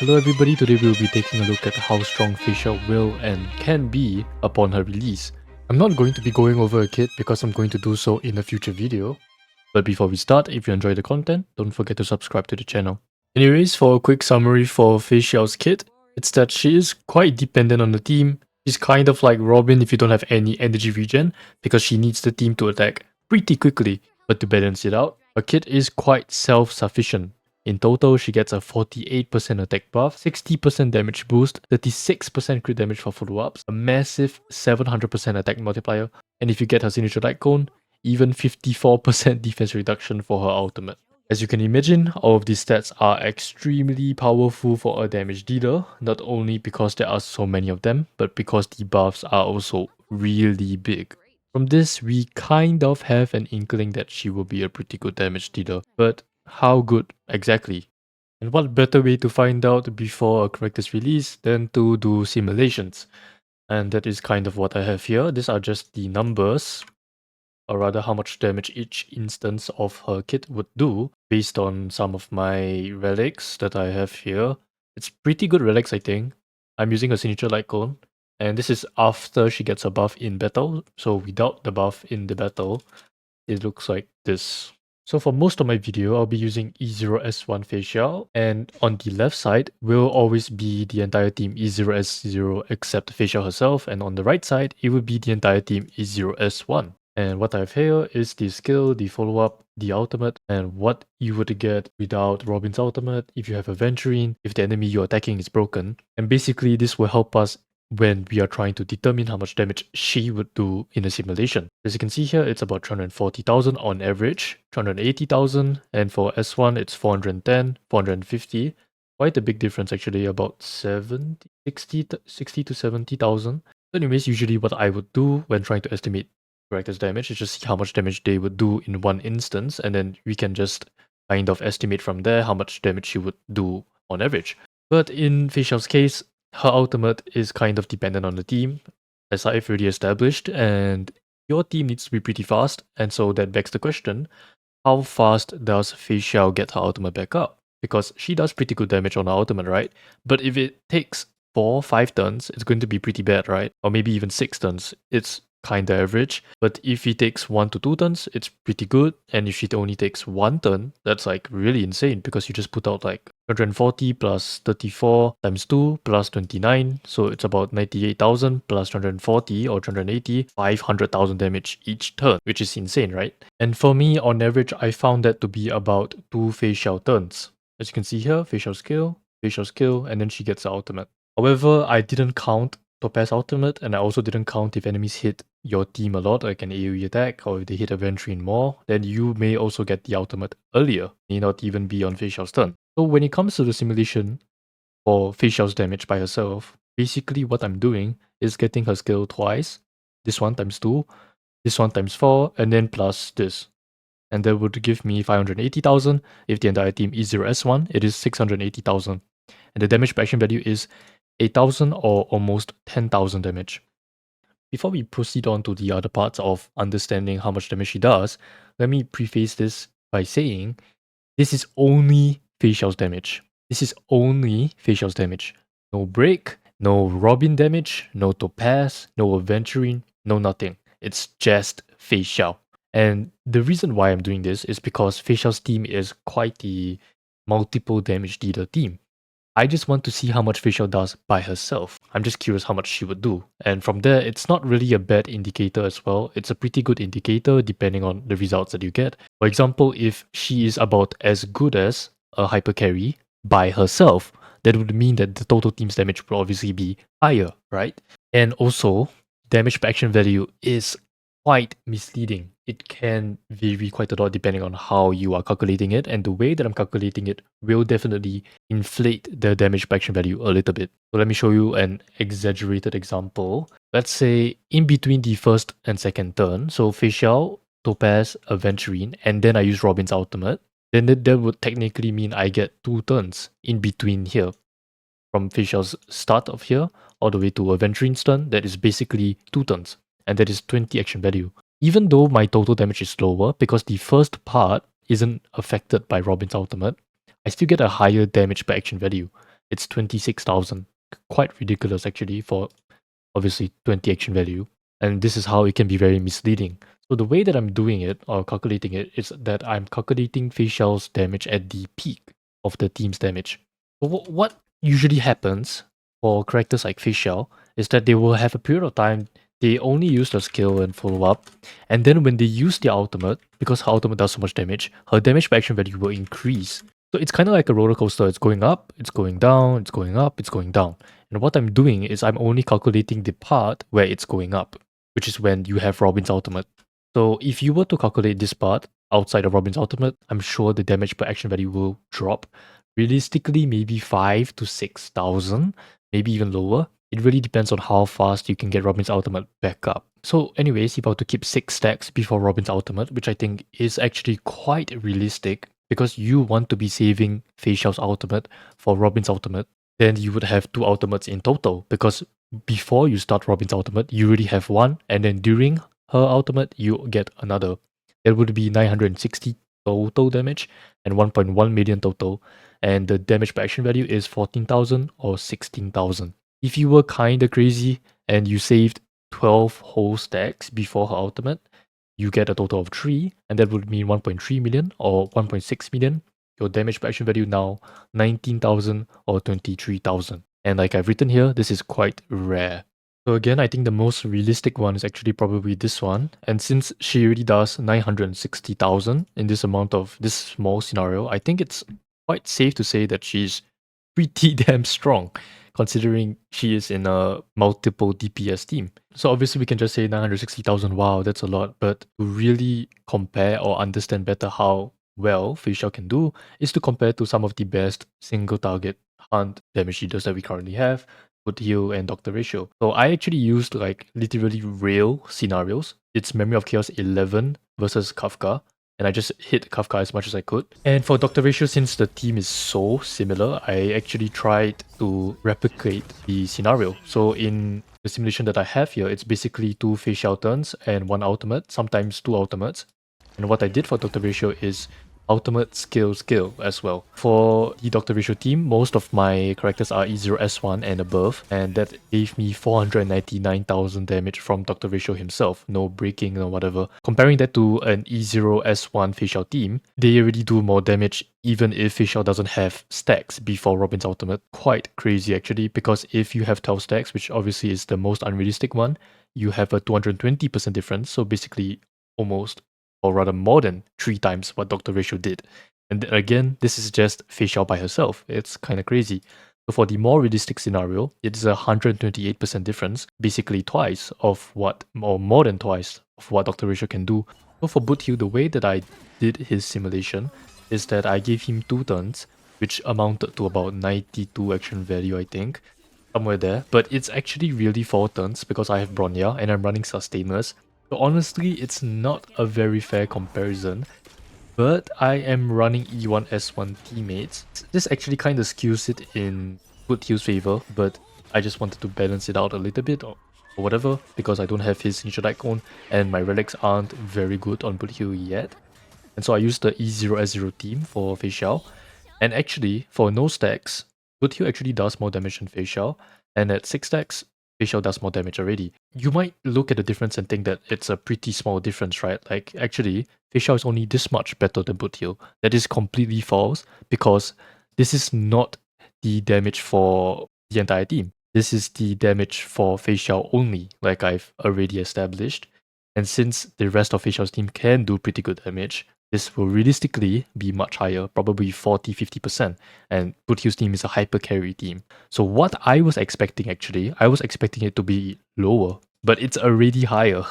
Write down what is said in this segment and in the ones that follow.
Hello everybody, today we'll be taking a look at how strong Feixiao will and can be upon her release. I'm not going to be going over a kit because I'm going to do so in a future video. But before we start, if you enjoy the content, don't forget to subscribe to the channel. Anyways, for a quick summary for Feixiao's kit, it's that she is quite dependent on the team. She's kind of like Robin if you don't have any energy regen, because she needs the team to attack pretty quickly. But to balance it out, her kit is quite self-sufficient. In total, she gets a 48% attack buff, 60% damage boost, 36% crit damage for follow-ups, a massive 700% attack multiplier, and if you get her signature light cone, even 54% defense reduction for her ultimate. As you can imagine, all of these stats are extremely powerful for a damage dealer, not only because there are so many of them, but because the buffs are also really big. From this, we kind of have an inkling that she will be a pretty good damage dealer, but how good exactly? And what better way to find out before a character's release than to do simulations? And that is kind of what I have here. These are just the numbers, or rather how much damage each instance of her kit would do based on some of my relics that I have here. It's pretty good relics, I think. I'm using a signature light cone, and this is after she gets a buff in battle. So without the buff in the battle, it looks like this. So for most of my video, I'll be using E0S1 Feixiao, and on the left side will always be the entire team E0S0 except Feixiao herself, and on the right side, it will be the entire team E0S1. And what I have here is the skill, the follow-up, the ultimate, and what you would get without Robin's ultimate, if you have a Venturine, if the enemy you're attacking is broken. And basically this will help us when we are trying to determine how much damage she would do in a simulation. As you can see here, it's about 340,000 on average, 380,000, and for S1 it's 410, 450. Quite a big difference actually, about 60 to 70,000. Anyways, usually what I would do when trying to estimate character's damage is just see how much damage they would do in one instance, and then we can just kind of estimate from there how much damage she would do on average. But in Feixiao's case, her ultimate is kind of dependent on the team, as I've already established, and your team needs to be pretty fast, and so that begs the question, how fast does Feixiao get her ultimate back up? Because she does pretty good damage on her ultimate, right? But if it takes 4-5 turns, it's going to be pretty bad, right? Or maybe even 6 turns, it's kinda average. But if he takes 1 to 2 turns, it's pretty good. And if she only takes 1 turn, that's like really insane, because you just put out like 140 plus 34 times 2 plus 29. So it's about 98,000 plus 240 or 280, 500,000 damage each turn, which is insane, right? And for me, on average, I found that to be about 2 Feixiao turns. As you can see here, Feixiao skill, and then she gets the ultimate. However, I didn't count Topaz ultimate, and I also didn't count if enemies hit your team a lot, like an AoE attack, or if they hit a Venturine more, then you may also get the ultimate earlier, may not even be on Feixiao's turn. So when it comes to the simulation for Feixiao's damage by herself, basically what I'm doing is getting her skill twice, this one times 2, this one times 4, and then plus this. And that would give me 580,000. If the entire team is 0S1, it is 680,000. And the damage per action value is 8,000 or almost 10,000 damage. Before we proceed on to the other parts of understanding how much damage she does, let me preface this by saying this is only Feixiao's damage. This is only Feixiao's damage. No break, no Robin damage, no Topaz, no Venturine, no nothing. It's just Feixiao. And the reason why I'm doing this is because Feixiao's team is quite the multiple damage dealer team. I just want to see how much Feixiao does by herself. I'm just curious how much she would do. And from there, it's not really a bad indicator as well. It's a pretty good indicator depending on the results that you get. For example, if she is about as good as a hyper carry by herself, that would mean that the total team's damage will obviously be higher, right? And also, damage per action value is quite misleading. It can vary quite a lot depending on how you are calculating it, and the way that I'm calculating it will definitely inflate the damage per action value a little bit. So let me show you an exaggerated example. Let's say in between the first and second turn, so Feixiao, Topaz, Venturine, and then I use Robin's ultimate, then that would technically mean I get 2 turns in between here. From Feixiao's start of here all the way to Venturine's turn, that is basically 2 turns. And that is 20 action value. Even though my total damage is lower, because the first part isn't affected by Robin's ultimate, I still get a higher damage per action value. it's 26,000. Quite ridiculous actually for obviously 20 action value. And this is how it can be very misleading. So the way that I'm doing it or calculating it is that I'm calculating Feixiao's damage at the peak of the team's damage. So what usually happens for characters like Feixiao is that they will have a period of time they only use the skill and follow up, and then when they use their ultimate, because her ultimate does so much damage, her damage per action value will increase. So it's kind of like a roller coaster. It's going up, it's going down, it's going up, it's going down. And what I'm doing is I'm only calculating the part where it's going up, which is when you have Robin's ultimate. So if you were to calculate this part outside of Robin's ultimate, I'm sure the damage per action value will drop. Realistically, maybe 5 to 6,000, maybe even lower. It really depends on how fast you can get Robin's ultimate back up. So anyways, if I were to keep 6 stacks before Robin's ultimate, which I think is actually quite realistic, because you want to be saving Fei Xiao's ultimate for Robin's ultimate, then you would have 2 ultimates in total, because before you start Robin's ultimate, you already have one, and then during her ultimate, you get another. It would be 960 total damage and 1.1 million total, and the damage per action value is 14,000 or 16,000. If you were kinda crazy and you saved 12 whole stacks before her ultimate, you get a total of 3, and that would mean 1.3 million or 1.6 million. Your damage per action value now 19,000 or 23,000. And like I've written here, this is quite rare. So again, I think the most realistic one is actually probably this one. And since she already does 960,000 in this amount of this small scenario, I think it's quite safe to say that she's pretty damn strong, considering she is in a multiple DPS team. So obviously we can just say 960,000, wow, that's a lot. But to really compare or understand better how well Feixiao can do is to compare to some of the best single target hunt damage dealers that we currently have, Boothill and Dr. Ratio. So I actually used like literally real scenarios. It's Memory of Chaos 11 versus Kafka, and I just hit Kafka as much as I could. And for Dr. Ratio, since the team is so similar, I actually tried to replicate the scenario. So in the simulation that I have here, it's basically 2 Feixiao turns and 1 ultimate, sometimes 2 ultimates. And what I did for Dr. Ratio is ultimate skill as well. For the Dr. Ratio team, most of my characters are E0S1 and above, and that gave me 499,000 damage from Dr. Ratio himself, no breaking or whatever. Comparing that to an E0S1 Feixiao team, they already do more damage even if Feixiao doesn't have stacks before Robin's ultimate. Quite crazy actually, because if you have 12 stacks, which obviously is the most unrealistic one, you have a 220% difference, so basically almost, or rather more than 3 times what Dr. Ratio did. And again, this is just Feixiao by herself. It's kind of crazy. So for the more realistic scenario, it is a 128% difference, basically twice of what, or more than twice of what Dr. Ratio can do. So for Boothill, the way that I did his simulation is that I gave him 2 turns, which amounted to about 92 action value, I think. Somewhere there. But it's actually really 4 turns because I have Bronya and I'm running Sustainers. So honestly, it's not a very fair comparison, but I am running E1S1 teammates. This actually kind of skews it in Boothill's favor, but I just wanted to balance it out a little bit or whatever, because I don't have his initial icon and my relics aren't very good on Boothill yet. And so I used the E0S0 team for Feixiao. And actually, for no stacks, Boothill actually does more damage than Feixiao, and at 6 stacks, Feixiao does more damage already. You might look at the difference and think that it's a pretty small difference, right? Like, actually, Feixiao is only this much better than Boothill. That is completely false, because this is not the damage for the entire team. This is the damage for Feixiao only, like I've already established. And since the rest of Feixiao's team can do pretty good damage, this will realistically be much higher, probably 40-50%. And Boothill's team is a hyper carry team. So what I was expecting actually, I was expecting it to be lower, but it's already higher.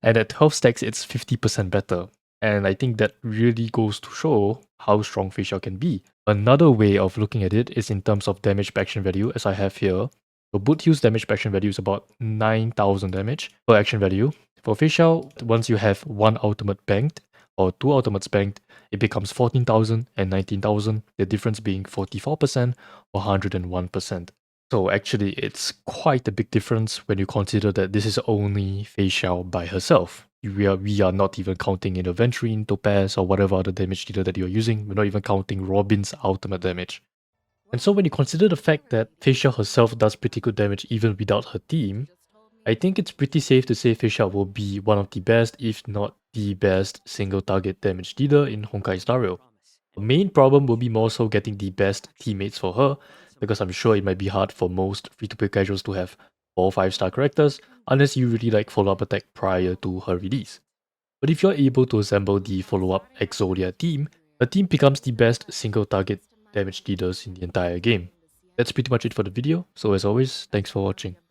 And at 12 stacks, it's 50% better. And I think that really goes to show how strong Feixiao can be. Another way of looking at it is in terms of damage per action value, as I have here. So Boothill's damage per action value is about 9,000 damage per action value. For Feixiao, once you have 1 ultimate banked, or 2 ultimates banked, it becomes 14,000 and 19,000, the difference being 44% or 101%. So actually, it's quite a big difference when you consider that this is only Feixiao by herself. We are not even counting in Aventurine, Topaz, or whatever other damage dealer that you're using. We're not even counting Robin's ultimate damage. And so when you consider the fact that Fei Xiao herself does pretty good damage even without her team, I think it's pretty safe to say Fei Xiao will be one of the best, if not the best, single target damage dealer in Honkai Star Rail. The main problem will be more so getting the best teammates for her, because I'm sure it might be hard for most free-to-play casuals to have 4 or 5 star characters, unless you really like follow-up attack prior to her release. But if you're able to assemble the follow-up Exodia team, the team becomes the best single target damage dealers in the entire game. That's pretty much it for the video, so as always, thanks for watching.